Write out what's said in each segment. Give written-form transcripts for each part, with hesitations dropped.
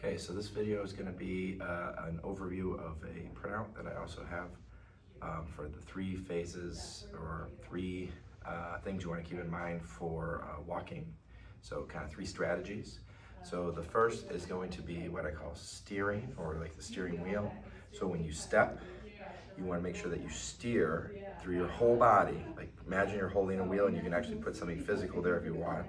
Okay, so this video is going to be an overview of a printout that I also have for the 3 phases or 3 things you want to keep in mind for walking. So kind of 3 strategies. So the first is going to be what I call steering, or like the steering wheel. So when you step, you want to make sure that you steer through your whole body. Like imagine you're holding a wheel and you can actually put something physical there if you want.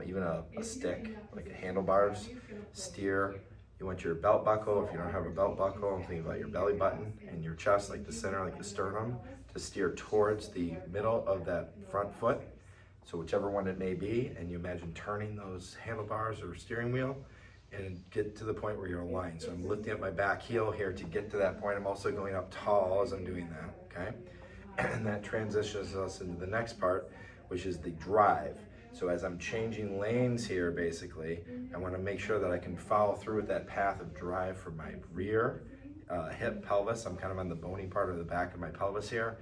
Even a stick, like a handlebars, steer. You want your belt buckle, if you don't have a belt buckle, I'm thinking about your belly button and your chest, like the center, like the sternum, to steer towards the middle of that front foot. So whichever one it may be, and you imagine turning those handlebars or steering wheel and get to the point where you're aligned. So I'm lifting up my back heel here to get to that point. I'm also going up tall as I'm doing that, okay? And that transitions us into the next part, which is the drive. So as I'm changing lanes here, basically, I want to make sure that I can follow through with that path of drive from my rear hip pelvis. I'm kind of on the bony part of the back of my pelvis here.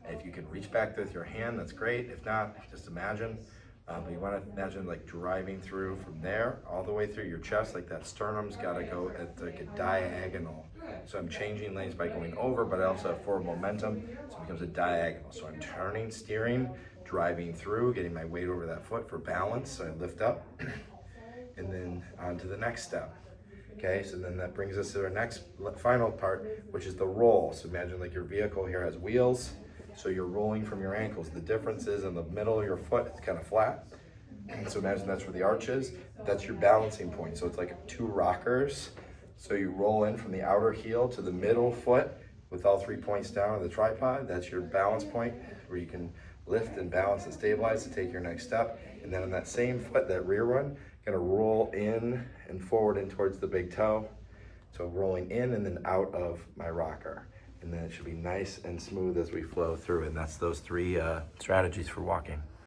If you can reach back with your hand, that's great. If not, just imagine. But you want to imagine like driving through from there all the way through your chest, like that sternum's got to go at like a diagonal. So I'm changing lanes by going over, but I also have forward momentum, so it becomes a diagonal. So I'm turning, steering, driving through, getting my weight over that foot for balance. So I lift up and then on to the next step. Okay, so then that brings us to our next final part, which is the roll. So imagine like your vehicle here has wheels. So you're rolling from your ankles. The difference is in the middle of your foot, it's kind of flat. So imagine that's where the arch is. That's your balancing point. So it's like 2 rockers. So you roll in from the outer heel to the middle foot with all 3 points down on the tripod. That's your balance point where you can lift and balance and stabilize to take your next step. And then on that same foot, that rear one, gonna roll in and forward in towards the big toe. So rolling in and then out of my rocker. And then it should be nice and smooth as we flow through. And that's those 3 strategies for walking.